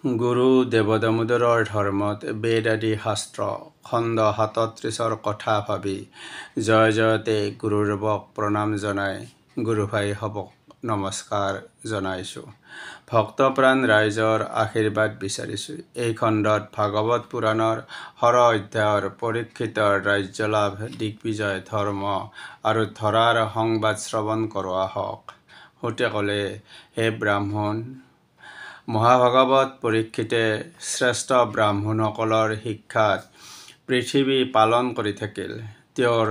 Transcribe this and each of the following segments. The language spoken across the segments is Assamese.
গুৰু দেৱদামোদৰৰ ধৰ্মত বেদ আদি শাস্ত্ৰ খণ্ড ৩৭ৰ কথা ভাবি জয় জয়তে গুৰুদেৱক প্ৰণাম জনাই গুৰুভাই সবক নমস্কাৰ জনাইছোঁ। ভক্তপ্ৰাণ ৰাইজৰ আশীৰ্বাদ বিচাৰিছোঁ। এই খণ্ডত ভাগৱত পুৰাণৰ ষড় অধ্যায়ৰ পৰীক্ষিতৰ ৰাজ্যলাভ দিগ্বিজয় ধৰ্ম আৰু ধৰাৰ সংবাদ শ্ৰৱণ কৰোৱা হওক। সূতে ক'লে, হে ব্ৰাহ্মণ, মহাভাগৱত পৰীক্ষিতে শ্ৰেষ্ঠ ব্ৰাহ্মণসকলৰ শিক্ষাত পৃথিৱী পালন কৰি থাকিল। তেওঁৰ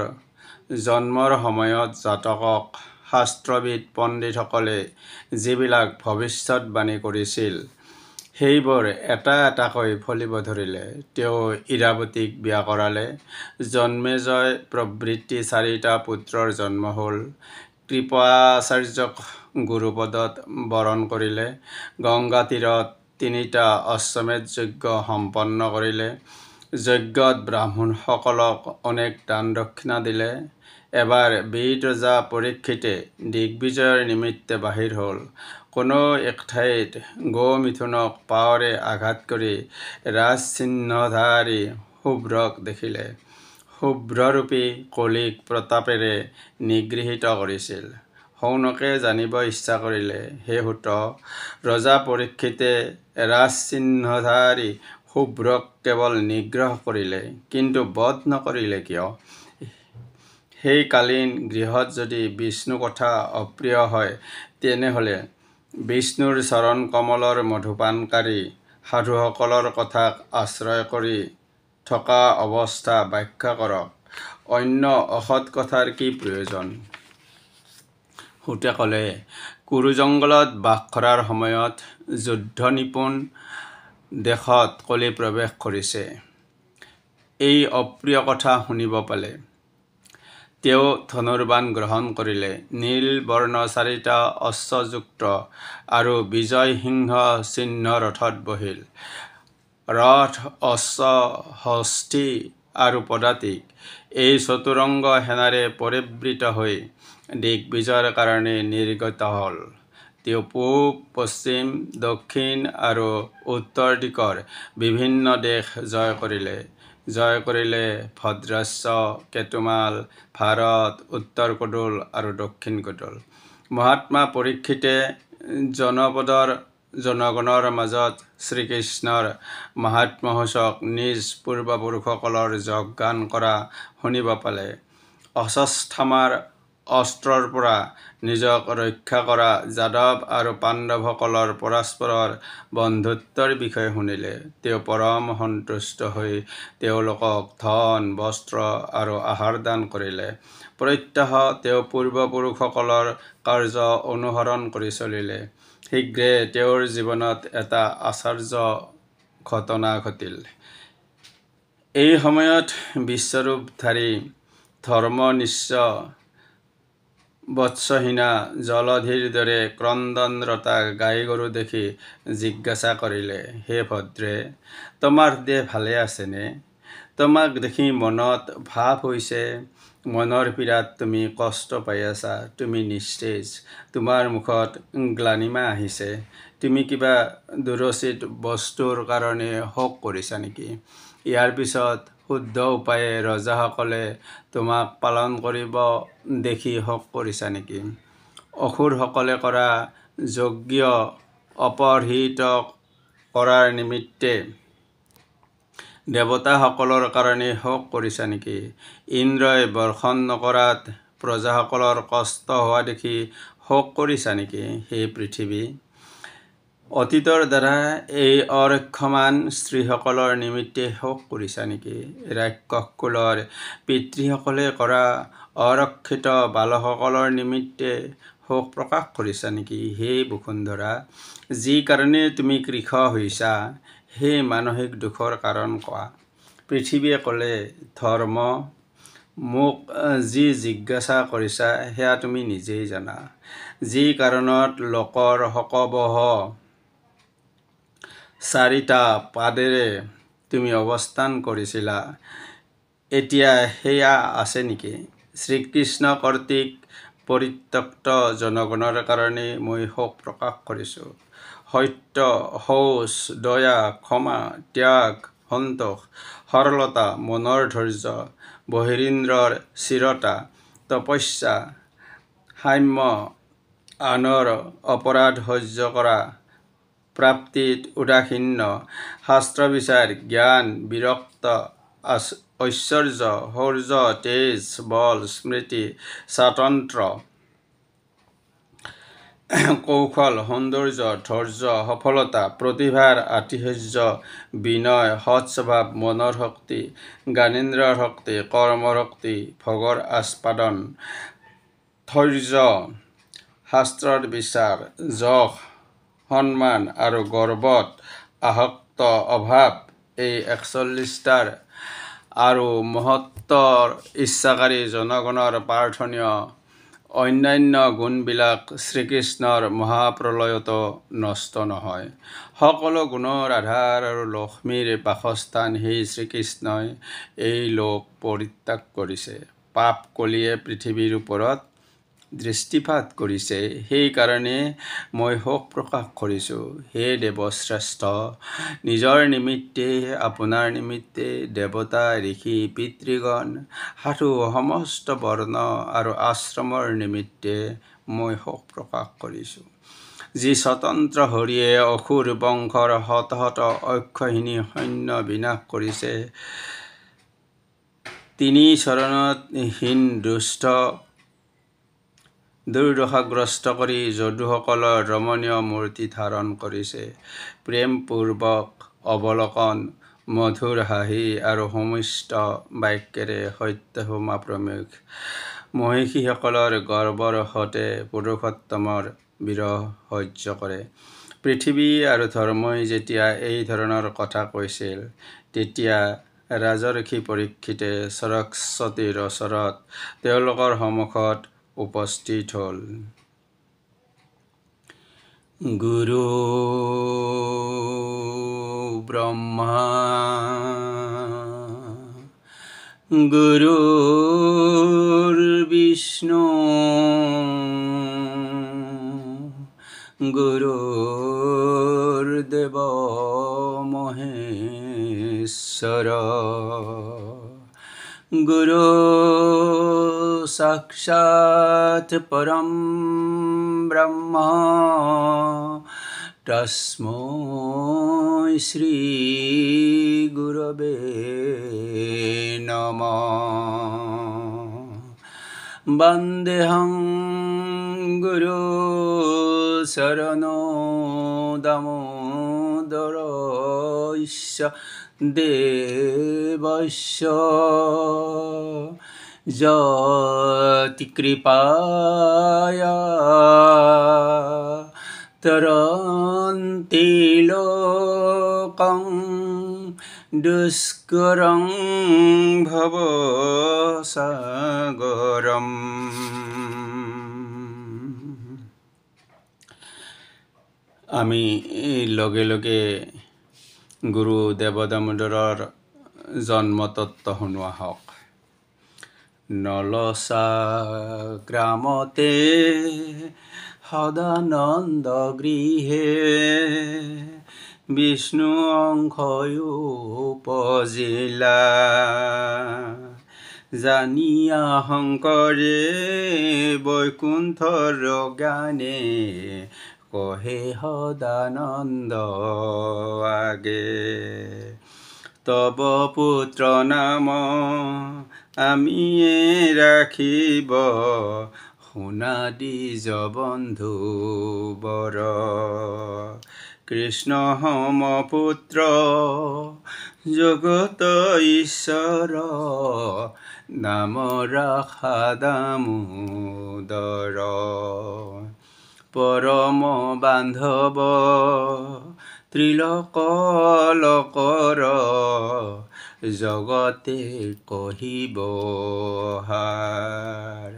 জন্মৰ সময়ত জাতকক শাস্ত্ৰবিদ পণ্ডিতসকলে যিবিলাক ভৱিষ্যতবাণী কৰিছিল, সেইবোৰ এটা এটাকৈ ফলিব ধৰিলে। তেওঁ ইৰাৱতীক বিয়া কৰালে। জন্মেজয় প্ৰভৃতি 4টা পুত্ৰৰ জন্ম হ'ল। কৃপাচাৰ্যক গুৰুপদত বৰণ কৰিলে। গংগা তীৰত 3টা অশ্বমেধ যজ্ঞ সম্পন্ন কৰিলে। যজ্ঞত ব্ৰাহ্মণসকলক অনেক দান দক্ষিণা দিলে। এবাৰ বীৰ ৰজা পৰীক্ষিতে দিগ্বিজয়ৰ নিমিত্তে বাহিৰ হ'ল। কোনো এক ঠাইত গোমিথুনক পাৱৰে আঘাত কৰি ৰাজচিহ্নধাৰী শুভ্ৰক দেখিলে। শুভ্ৰৰূপী কলিক প্ৰতাপেৰে নিগৃহীত কৰিছিল। শৌনকে জানিব ইচ্ছা কৰিলে, হে সূত, ৰজা পৰীক্ষিতে ৰাজচিহ্নধাৰী শুভ্ৰক কেৱল নিগ্ৰহ কৰিলে, কিন্তু বধ নকৰিলে কিয়? সেই কালীন গৃহত যদি বিষ্ণু কথা অপ্ৰিয় হয়, তেনেহ'লে বিষ্ণুৰ চৰণ কমলৰ মধুপানকাৰী সাধুসকলৰ কথাক আশ্ৰয় কৰি থকা অৱস্থা ব্যাখ্যা কৰক। অন্য অসৎ কথাৰ কি প্ৰয়োজন? সূতে ক'লে, কুৰু জংগলত বাস কৰাৰ সময়ত যুদ্ধ নিপুণ দেশত কলি প্ৰৱেশ কৰিছে। এই অপ্ৰিয় কথা শুনিব পালে তেওঁ ধনুৰ্বাণ গ্ৰহণ কৰিলে। নীল বৰ্ণ 4টা অশ্বযুক্ত আৰু বিজয় সিংহ চিহ্ন ৰথত বহিল। ৰথ, অশ্ব, হস্তী আৰু পদাতিক এই চতুৰংগ সেনাৰে পৰিবৃত হৈ দিগ্বিজয়ৰ কাৰণে নিৰ্গত হ'ল। তেওঁ পূব, পশ্চিম, দক্ষিণ আৰু উত্তৰ দিশৰ বিভিন্ন দেশ জয় কৰিলে। জয় কৰিলে ভদ্ৰাশ্ব, কেতুমাল, ভাৰত, উত্তৰ কুদল আৰু দক্ষিণ কুদল। মহাত্মা পৰীক্ষিতে জনপদৰ জনগণৰ মাজত শ্ৰীকৃষ্ণৰ মাহাত্ম্যসূচক নিজ পূৰ্বপুৰুষসকলৰ যশগান কৰা শুনিব পালে। অশ্বত্থামাৰ অস্ত্ৰৰ পৰা নিজক ৰক্ষা কৰা যাদৱ আৰু পাণ্ডৱসকলৰ পৰস্পৰৰ বন্ধুত্বৰ বিষয়ে শুনিলে। তেওঁ পৰম সন্তুষ্ট হৈ তেওঁলোকক ধন, বস্ত্ৰ আৰু আহাৰ দান কৰিলে। প্ৰত্যহ তেওঁ পূৰ্বপুৰুষসকলৰ কাৰ্য অনুসৰণ কৰি চলিলে। শীঘ্ৰে তেওঁৰ জীৱনত এটা আশ্চৰ্য ঘটনা ঘটিল। এই সময়ত বিশ্বৰূপধাৰী ধৰ্মনিশ্চ বৎসহীনা জলধিৰ দৰে ক্ৰন্দনৰতা গাই গৰু দেখি জিজ্ঞাসা কৰিলে, হে ভদ্ৰে, তোমাৰ দেহ ভালে আছেনে? তোমাক দেখি মনত ভাৱ হৈছে, মনৰ পীড়াত তুমি কষ্ট পাই আছা। তুমি নিস্তেজ, তোমাৰ মুখত গ্লানিমা আহিছে। তুমি কিবা দুৰুচিত বস্তুৰ কাৰণে শোক কৰিছা নেকি? ইয়াৰ পিছত শুদ্ধ উপায়ে ৰজাসকলে তোমাক পালন কৰিব দেখি শোক কৰিছা নেকি? অসুৰসকলে কৰা যজ্ঞ অপহৃত কৰাৰ নিমিত্তে দেৱতাসকলৰ কাৰণে শোক কৰিছা নেকি? ইন্দ্ৰই বৰ্ষণ নকৰাত প্ৰজাসকলৰ কষ্ট হোৱা দেখি শোক কৰিছা নেকি? হে পৃথিৱী, অতীতৰ দ্বাৰা এই অৰক্ষমান স্ত্ৰীসকলৰ নিমিত্তে শোক কৰিছা নেকি? ৰাক্ষসকুলৰ পিতৃসকলে কৰা অৰক্ষিত বালকসকলৰ নিমিত্তে শোক প্ৰকাশ কৰিছা নেকি? হে বসুন্ধৰা, যি কাৰণে তুমি কৃশ হৈছা, সেই মানসিক দুখৰ কাৰণ কোৱা। পৃথিৱীয়ে ক'লে, ধৰ্ম, মোক যি জিজ্ঞাসা কৰিছা সেয়া তুমি নিজেই জানা। যি কাৰণত লোকৰ শোকবহ 4টা পাদেৰে তুমি অৱস্থান কৰিছিলা, এতিয়া সেয়া আছে নেকি? শ্ৰীকৃষ্ণ কৰ্তৃক পৰিত্যক্ত জনগণৰ কাৰণে মই শোক প্ৰকাশ কৰিছোঁ। সত্য, শৌচ, দয়া, ক্ষমা, ত্যাগ, সন্তোষ, সৰলতা, মনৰ ধৈৰ্য, বহিৰীন্দ্ৰৰ স্থিৰতা, তপস্যা, সাম্য, আনৰ অপৰাধ সহ্য কৰা, প্ৰাপ্তিত উদাসীন্য, শাস্ত্ৰবিচাৰ, জ্ঞান, বিৰক্ত, ঐশ্বৰ্য, শৌৰ্য, তেজ, বল, স্মৃতি, স্বাতন্ত্ৰ্য, কৌশল, সৌন্দৰ্য, ধৈৰ্য, সফলতা, প্ৰতিভাৰ আতিশয্য, বিনয়, সৎ স্বভাৱ, মনৰ শক্তি, জ্ঞানেন্দ্ৰিয়ৰ শক্তি, কৰ্মৰ শক্তি, ভোগৰ আস্বাদন, ধৈৰ্য, শাস্ত্ৰৰ বিচাৰ, যশ, সন্মান আৰু গৰ্বত আসক্ত অভাৱ, এই 41টাৰ আৰু মহত্তৰ ইচ্ছাকাৰী জনগণৰ প্ৰাৰ্থনীয় অন্যান্য গুণবিলাক শ্ৰীকৃষ্ণৰ মহাপ্ৰলয়তো নষ্ট নহয়। সকলো গুণৰ আধাৰ আৰু লক্ষ্মীৰ বাসস্থান সেই শ্ৰীকৃষ্ণই এই লোক পৰিত্যাগ কৰিছে। পাপ কলিয়ে পৃথিৱীৰ ওপৰত দৃষ্টিপাত কৰিছে। সেইকাৰণে মই শোক প্ৰকাশ কৰিছোঁ। হে দেৱশ্ৰেষ্ঠ, নিজৰ নিমিত্তে, আপোনাৰ নিমিত্তে, দেৱতা, ঋষি, পিতৃগণ, সাধু, সমস্ত বৰ্ণ আৰু আশ্ৰমৰ নিমিত্তে মই শোক প্ৰকাশ কৰিছোঁ। যি স্বতন্ত্ৰ হৰিয়ে অসুৰ বংশৰ শত শত অক্ষয়হীনী সৈন্য বিনাশ কৰিছে, তিনি চৰণত হীন দুষ্ট দুৰ্দশাগ্ৰস্ত কৰি যদুসকলৰ ৰমণীয় মূৰ্তি ধাৰণ কৰিছে। প্ৰেমপূৰ্বক অৱলোকন, মধুৰ হাঁহি আৰু সমিষ্ট বাক্যেৰে সত্যভামা প্ৰমুখ মহিষীসকলৰ গৰ্বৰ সতে পুৰুষোত্তমৰ বিৰহ সহ্য কৰে। পৃথিৱী আৰু ধৰ্মই যেতিয়া এই ধৰণৰ কথা কৈছিল, তেতিয়া ৰাজৰ্ষি পৰীক্ষিতে সৰস্বতীৰ ওচৰত তেওঁলোকৰ সন্মুখত উপস্থিত হ'ল। গুৰু ব্ৰহ্মা গুৰুৰ্বিষ্ণু গুৰুৰ্দেৱ মহেশ্বৰ গুৰু সাক্ষাৎ পৰম ব্ৰহ্ম তস্मै শ্ৰী গুৰবে নমঃ। বন্দেহং গুৰু চৰণো দামোদৰস্য দেৱস্য যতি কৃপায়া তৰন্তি লোকং দুষ্কৰং ভৱসাগৰম। আমি লগে লগে গুৰু দেৱদামোদৰৰ জন্মতত্ত্ব শুনোৱা হওক। নলচা গ্ৰামতে সদানন্দ গৃহে বিষ্ণু অংশয় উপজিলা। জানিয়া শংকৰে বৈকুণ্ঠৰ জ্ঞানে কহে সদানন্দ আগে। তব পুত্ৰ নাম আমিয়ে ৰাখিব শুনা দ্বিজ বন্ধু বৰ। কৃষ্ণ সম পুত্ৰ জগত ঈশ্বৰ নাম ৰাখা দামোদৰ। পৰম বান্ধৱ ত্ৰিলোক লোকৰ জগতে কহিব হাৰ।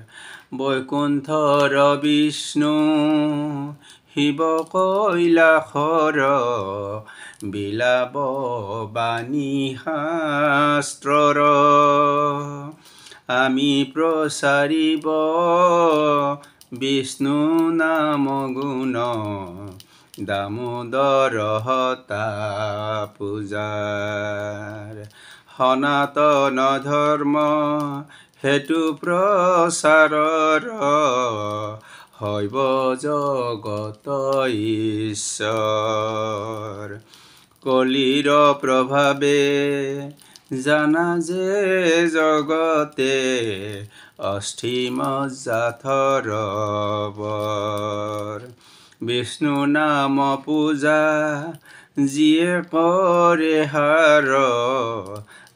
বৈকুণ্ঠৰ বিষ্ণু শিৱ কৈলাসৰ বিলাব বাণী শাস্ত্ৰৰ। আমি প্ৰচাৰিব বিষ্ণু নাম গুণ দামোদৰ হতা পূজাৰ সনাতন ধৰ্ম হেতু প্ৰচাৰৰ হৈব জগত ঈশ্বৰ কলিৰ প্ৰভাৱে জানা যে জগতে অস্থি মজ্জাথৰ বিষ্ণু নাম পূজা যিয়ে কৰে হাৰ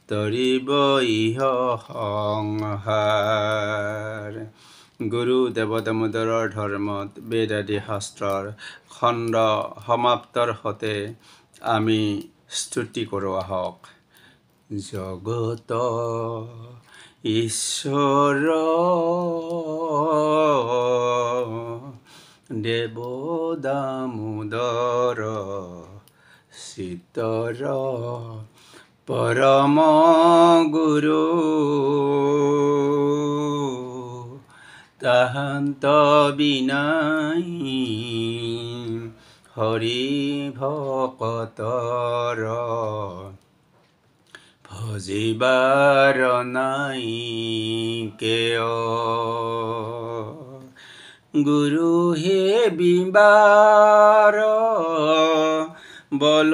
তৰিব ইহ সংসাৰ গুৰু দেৱদামোদৰৰ ধৰ্মত বেদ আদি শাস্ত্ৰৰ খণ্ড সমাপ্তৰ হতে আমি স্তুতি কৰোঁ আহক। জগত ঈশ্বৰ দেৱ দামোদৰ চিতৰ পৰম গুৰু তাহান্ত বিনাই হৰি ভকতৰ ভজিবাৰ নাই কেয় গুৰু হে বিবাৰ বল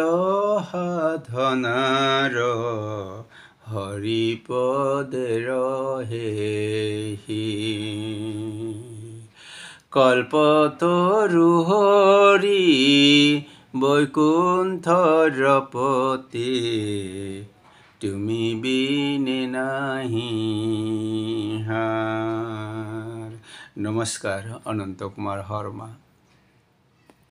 সাধনাৰ হৰিপদেৰ হেহি কল্পতৰু হৰি বৈকুণ্ঠৰ পতি তুমি বিনে নাহি হাৰ। নমস্কাৰ, অনন্ত কুমাৰ শৰ্মা।